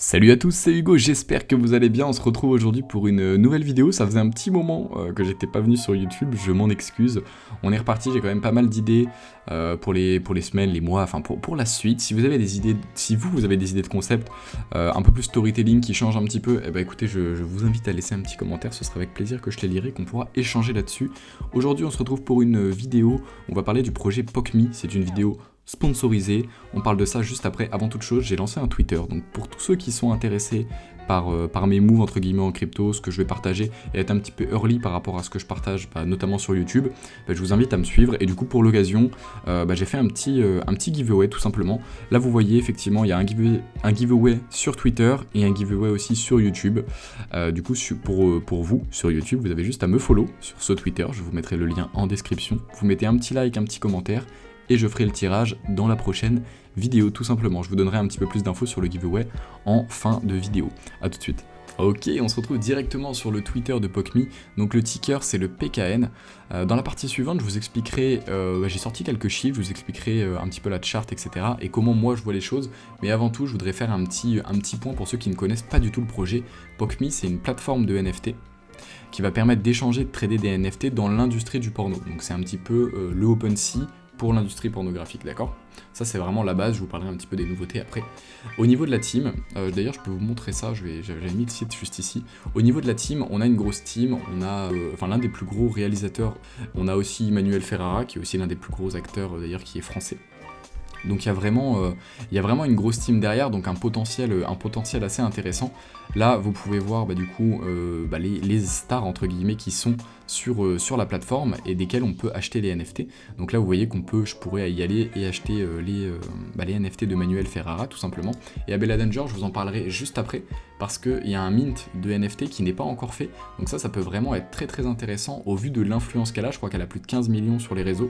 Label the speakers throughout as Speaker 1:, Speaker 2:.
Speaker 1: Salut à tous, c'est Hugo, j'espère que vous allez bien. On se retrouve aujourd'hui pour une nouvelle vidéo. Ça faisait un petit moment que j'étais pas venu sur YouTube, je m'en excuse. On est reparti, j'ai quand même pas mal d'idées pour les semaines, les mois, enfin pour la suite. Si vous avez des idées, si vous avez des idées de concept un peu plus storytelling qui changent un petit peu, eh ben écoutez, je vous invite à laisser un petit commentaire, ce sera avec plaisir que je les lirai, qu'on pourra échanger là-dessus. Aujourd'hui on se retrouve pour une vidéo, on va parler du projet POCMI, c'est une vidéo sponsorisé, on parle de ça juste après. Avant toute chose, j'ai lancé un Twitter, donc pour tous ceux qui sont intéressés par mes moves entre guillemets en crypto, ce que je vais partager et être un petit peu early par rapport à ce que je partage, notamment sur YouTube, je vous invite à me suivre. Et du coup pour l'occasion, j'ai fait un petit giveaway tout simplement. Là vous voyez effectivement il y a un giveaway sur Twitter et un giveaway aussi sur YouTube. Du coup pour vous sur YouTube, vous avez juste à me follow sur ce Twitter, je vous mettrai le lien en description. Vous mettez un petit like, un petit commentaire et je ferai le tirage dans la prochaine vidéo tout simplement. Je vous donnerai un petit peu plus d'infos sur le giveaway en fin de vidéo. A tout de suite. Ok, on se retrouve directement sur le Twitter de POCMI. Donc le ticker c'est le PKN. Dans la partie suivante, je vous expliquerai, j'ai sorti quelques chiffres, je vous expliquerai un petit peu la chart, etc. et comment moi je vois les choses. Mais avant tout, je voudrais faire un petit point pour ceux qui ne connaissent pas du tout le projet. POCMI, c'est une plateforme de NFT qui va permettre d'échanger, de trader des NFT dans l'industrie du porno. Donc c'est un petit peu le OpenSea pour l'industrie pornographique, d'accord? Ça c'est vraiment la base, je vous parlerai un petit peu des nouveautés après. Au niveau de la team, d'ailleurs je peux vous montrer ça, j'avais mis le site juste ici. Au niveau de la team, on a une grosse team, on a l'un des plus gros réalisateurs, on a aussi Manuel Ferrara, qui est aussi l'un des plus gros acteurs d'ailleurs, qui est français. Donc il y a vraiment une grosse team derrière, donc un potentiel assez intéressant. Là, vous pouvez voir les stars entre guillemets qui sont sur la plateforme et desquels on peut acheter les NFT. Donc là, vous voyez je pourrais y aller et acheter les NFT de Manuel Ferrara tout simplement. Et Abella Danger, je vous en parlerai juste après parce qu'il y a un mint de NFT qui n'est pas encore fait. Donc ça peut vraiment être très très intéressant au vu de l'influence qu'elle a. Je crois qu'elle a plus de 15 millions sur les réseaux.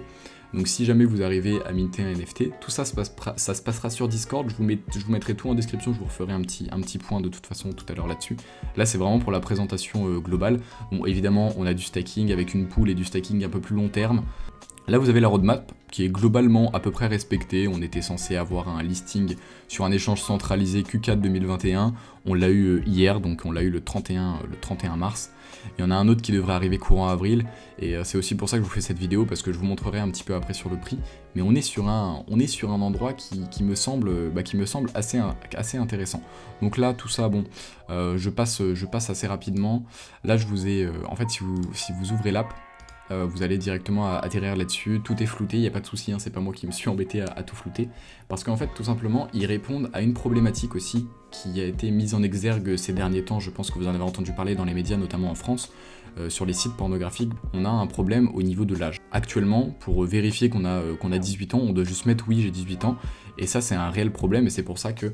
Speaker 1: Donc si jamais vous arrivez à minter un NFT, tout ça se passera sur Discord, je vous mettrai tout en description, je vous referai un petit point de toute façon tout à l'heure là-dessus. Là c'est vraiment pour la présentation globale. Bon évidemment on a du stacking avec une pool et du stacking un peu plus long terme. Là vous avez la roadmap qui est globalement à peu près respectée, on était censé avoir un listing sur un échange centralisé Q4 2021, on l'a eu hier, donc on l'a eu le 31 mars. Il y en a un autre qui devrait arriver courant avril, et c'est aussi pour ça que je vous fais cette vidéo, parce que je vous montrerai un petit peu après sur le prix, mais on est sur un endroit qui me semble assez intéressant. Donc là, tout ça, bon, je passe assez rapidement. Là, je vous ai, en fait, si vous ouvrez l'app, vous allez directement atterrir là-dessus, tout est flouté, il n'y a pas de souci, hein, c'est pas moi qui me suis embêté à tout flouter, parce qu'en fait tout simplement ils répondent à une problématique aussi qui a été mise en exergue ces derniers temps, je pense que vous en avez entendu parler dans les médias, notamment en France, sur les sites pornographiques, on a un problème au niveau de l'âge. Actuellement, pour vérifier qu'on a 18 ans, on doit juste mettre oui j'ai 18 ans, et ça c'est un réel problème, et c'est pour ça que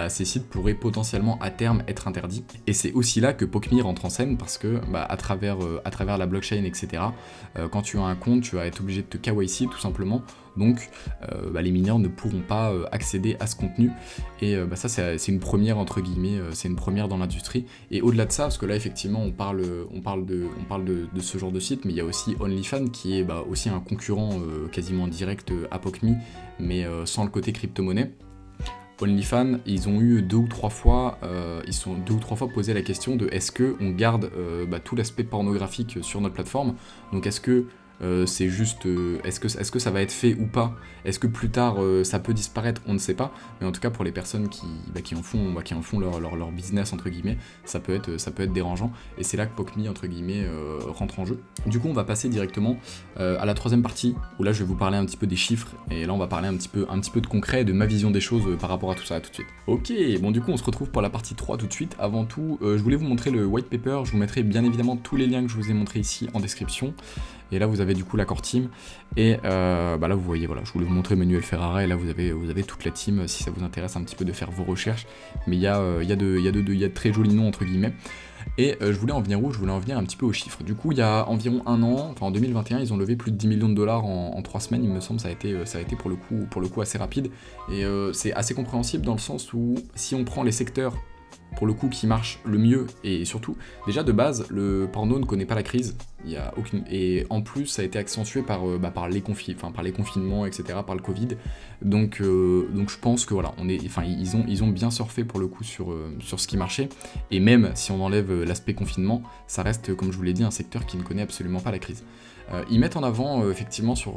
Speaker 1: ces sites pourraient potentiellement à terme être interdits. Et c'est aussi là que POCMI rentre en scène, parce que à travers la blockchain, etc., quand tu as un compte, tu vas être obligé de te KYC tout simplement, donc les mineurs ne pourront pas accéder à ce contenu, et ça c'est une première entre guillemets, c'est une première dans l'industrie. Et au-delà de ça, parce que là effectivement on parle de ce genre de site, mais il y a aussi OnlyFans qui est aussi un concurrent quasiment direct à POCMI, mais sans le côté crypto-monnaie. OnlyFans, ils ont eu deux ou trois fois posé la question de est-ce que on garde tout l'aspect pornographique sur notre plateforme, donc est-ce que c'est juste, est-ce que ça va être fait ou pas? Est-ce que plus tard ça peut disparaître? On ne sait pas, mais en tout cas pour les personnes qui en font leur business entre guillemets, ça peut être dérangeant, et c'est là que POCMI entre guillemets rentre en jeu. Du coup on va passer directement à la troisième partie, où là je vais vous parler un petit peu des chiffres, et là on va parler un petit peu de concret, de ma vision des choses par rapport à tout ça, tout de suite. Ok, bon du coup on se retrouve pour la partie 3 tout de suite. Avant tout, je voulais vous montrer le white paper, je vous mettrai bien évidemment tous les liens que je vous ai montrés ici en description. Et là vous avez du coup la core team, et là vous voyez, voilà, je voulais vous montrer Manuel Ferrara, et là vous avez toute la team si ça vous intéresse un petit peu de faire vos recherches, mais il y a de très jolis noms entre guillemets. Et je voulais en venir où? Je voulais en venir un petit peu aux chiffres. Du coup il y a environ un an, enfin en 2021, ils ont levé plus de 10 millions de dollars en 3 semaines, il me semble, ça a été pour le coup assez rapide, et c'est assez compréhensible dans le sens où si on prend les secteurs pour le coup qui marche le mieux, et surtout, déjà de base, le porno ne connaît pas la crise, et en plus ça a été accentué par les confinements, etc., par le Covid, donc je pense que voilà, ils ont bien surfé pour le coup sur ce qui marchait, et même si on enlève l'aspect confinement, ça reste, comme je vous l'ai dit, un secteur qui ne connaît absolument pas la crise. Ils mettent en avant effectivement sur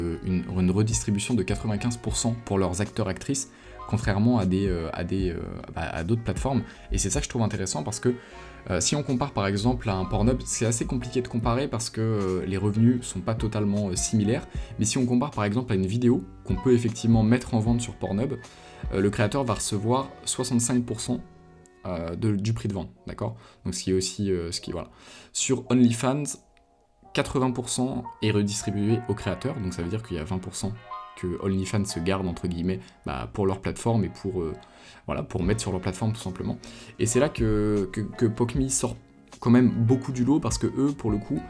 Speaker 1: une redistribution de 95% pour leurs acteurs-actrices, contrairement à d'autres plateformes. Et c'est ça que je trouve intéressant parce que si on compare par exemple à un Pornhub, c'est assez compliqué de comparer parce que les revenus sont pas totalement similaires. Mais si on compare par exemple à une vidéo qu'on peut effectivement mettre en vente sur Pornhub, le créateur va recevoir 65% du prix de vente, d'accord? Donc ce qui est aussi... voilà. Sur OnlyFans, 80% est redistribué aux créateurs, donc ça veut dire qu'il y a 20% que OnlyFans se garde entre guillemets pour leur plateforme et pour mettre sur leur plateforme tout simplement. Et c'est là que POCMI sort quand même beaucoup du lot parce que eux pour le coup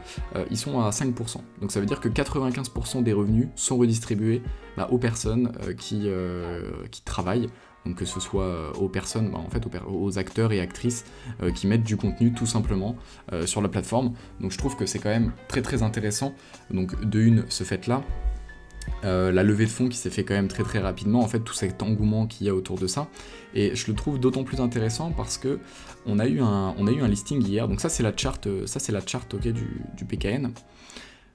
Speaker 1: ils sont à 5%. Donc ça veut dire que 95% des revenus sont redistribués aux personnes qui travaillent. Donc que ce soit aux personnes, aux acteurs et actrices qui mettent du contenu tout simplement sur la plateforme. Donc je trouve que c'est quand même très très intéressant. Donc de une, ce fait-là, la levée de fonds qui s'est fait quand même très très rapidement, en fait tout cet engouement qu'il y a autour de ça, et je le trouve d'autant plus intéressant parce que on a eu un listing hier, donc ça c'est la chart du PKN.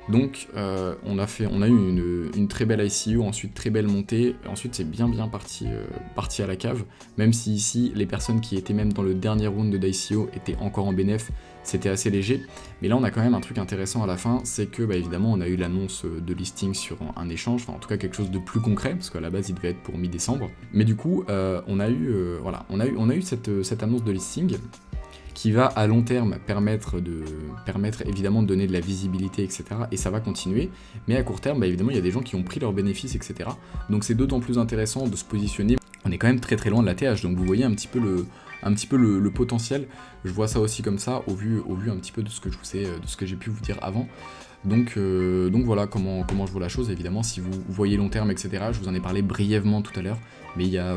Speaker 1: Donc on a eu une très belle ICO, ensuite très belle montée, ensuite c'est bien parti à la cave, même si ici les personnes qui étaient même dans le dernier round d'ICO étaient encore en bénéf, c'était assez léger, mais là on a quand même un truc intéressant à la fin, c'est que évidemment on a eu l'annonce de listing sur un échange, enfin en tout cas quelque chose de plus concret, parce qu'à la base il devait être pour mi-décembre, mais du coup on a eu cette annonce de listing, qui va à long terme permettre évidemment de donner de la visibilité, etc. Et ça va continuer, mais à court terme, évidemment, il y a des gens qui ont pris leurs bénéfices, etc. Donc c'est d'autant plus intéressant de se positionner. On est quand même très très loin de la TH, donc vous voyez un petit peu le potentiel. Je vois ça aussi comme ça, au vu un petit peu de ce que j'ai pu vous dire avant. Donc voilà comment je vois la chose. Évidemment, si vous voyez long terme, etc., je vous en ai parlé brièvement tout à l'heure, mais il y a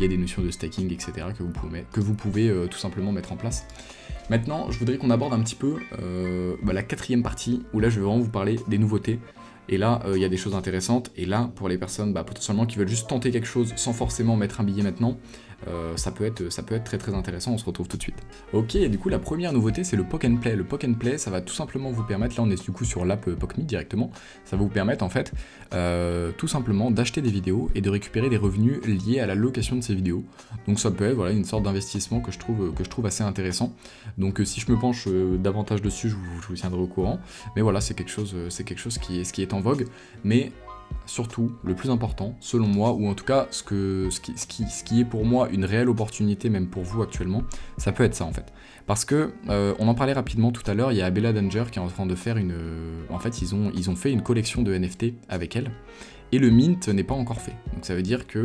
Speaker 1: des notions de stacking, etc., que vous pouvez tout simplement mettre en place. Maintenant, je voudrais qu'on aborde un petit peu la quatrième partie, où là je vais vraiment vous parler des nouveautés. Et là, il y a des choses intéressantes, et là, pour les personnes potentiellement qui veulent juste tenter quelque chose sans forcément mettre un billet maintenant, ça peut être très très intéressant, on se retrouve tout de suite. Ok, et du coup la première nouveauté c'est le Poke and Play. Le Poke and Play, ça va tout simplement vous permettre, là on est du coup sur l'app POCMI directement, ça va vous permettre en fait tout simplement d'acheter des vidéos et de récupérer des revenus liés à la location de ces vidéos. Donc ça peut être une sorte d'investissement que je trouve assez intéressant. Donc si je me penche davantage dessus, je vous tiendrai au courant. Mais voilà, c'est quelque chose qui est en vogue, mais surtout, le plus important, selon moi, ou en tout cas ce qui est pour moi une réelle opportunité, même pour vous actuellement, ça peut être ça en fait. Parce que, on en parlait rapidement tout à l'heure, il y a Bella Danger qui est en train de faire en fait, ils ont fait une collection de NFT avec elle, et le mint n'est pas encore fait. Donc ça veut dire que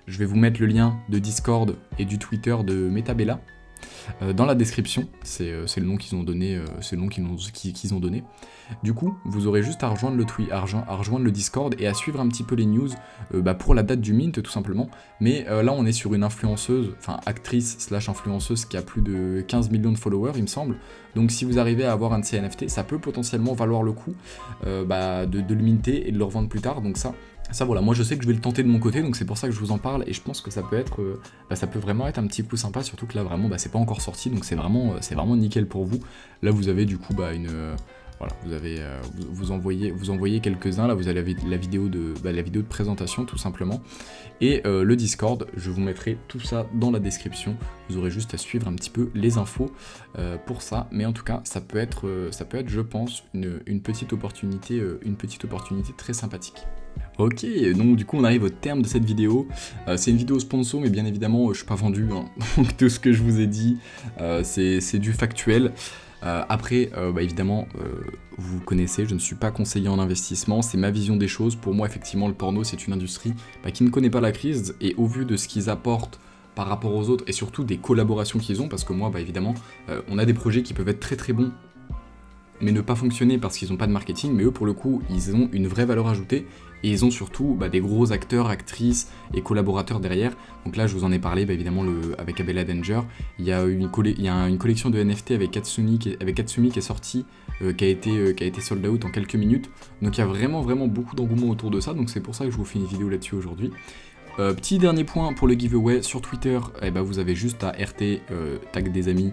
Speaker 1: je vais vous mettre le lien de Discord et du Twitter de MetaBella dans la description, c'est le nom qu'ils ont donné, qu'ils ont donné. Du coup, vous aurez juste à rejoindre le Discord et à suivre un petit peu les news pour la date du mint tout simplement. Mais là, on est sur une influenceuse, enfin actrice / influenceuse qui a plus de 15 millions de followers, il me semble. Donc si vous arrivez à avoir un de ces NFT, ça peut potentiellement valoir le coup de le minter et de le revendre plus tard. Donc ça voilà, moi je sais que je vais le tenter de mon côté, donc c'est pour ça que je vous en parle, et je pense que ça peut vraiment être un petit coup sympa, surtout que là vraiment c'est pas encore sorti, donc c'est vraiment nickel pour vous. Là vous avez du coup vous envoyez quelques-uns, là vous avez la vidéo de présentation tout simplement, et le Discord, je vous mettrai tout ça dans la description, vous aurez juste à suivre un petit peu les infos pour ça, mais en tout cas ça peut être je pense une petite opportunité très sympathique. Ok, donc du coup on arrive au terme de cette vidéo. C'est une vidéo sponsor, mais bien évidemment je suis pas vendu, hein. Donc tout ce que je vous ai dit c'est du factuel. Après, évidemment, vous connaissez, je ne suis pas conseiller en investissement, c'est ma vision des choses. Pour moi, effectivement, le porno, c'est une industrie qui ne connaît pas la crise, et au vu de ce qu'ils apportent par rapport aux autres, et surtout des collaborations qu'ils ont, parce que moi, évidemment, on a des projets qui peuvent être très très bons mais ne pas fonctionner parce qu'ils n'ont pas de marketing, mais eux pour le coup ils ont une vraie valeur ajoutée et ils ont surtout des gros acteurs, actrices et collaborateurs derrière. Donc là je vous en ai parlé évidemment avec Abella Danger, il y a une collection de NFT avec Katsumi qui est sortie, qui a été sold out en quelques minutes, donc il y a vraiment beaucoup d'engouement autour de ça, donc c'est pour ça que je vous fais une vidéo là-dessus aujourd'hui. Petit dernier point pour le giveaway sur Twitter, vous avez juste à RT, tag des amis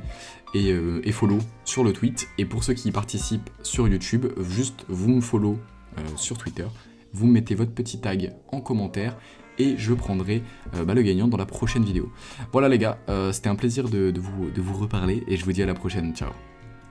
Speaker 1: et follow sur le tweet. Et pour ceux qui y participent sur YouTube, juste vous me follow sur Twitter, vous mettez votre petit tag en commentaire et je prendrai le gagnant dans la prochaine vidéo. Voilà les gars, c'était un plaisir de vous reparler et je vous dis à la prochaine, ciao.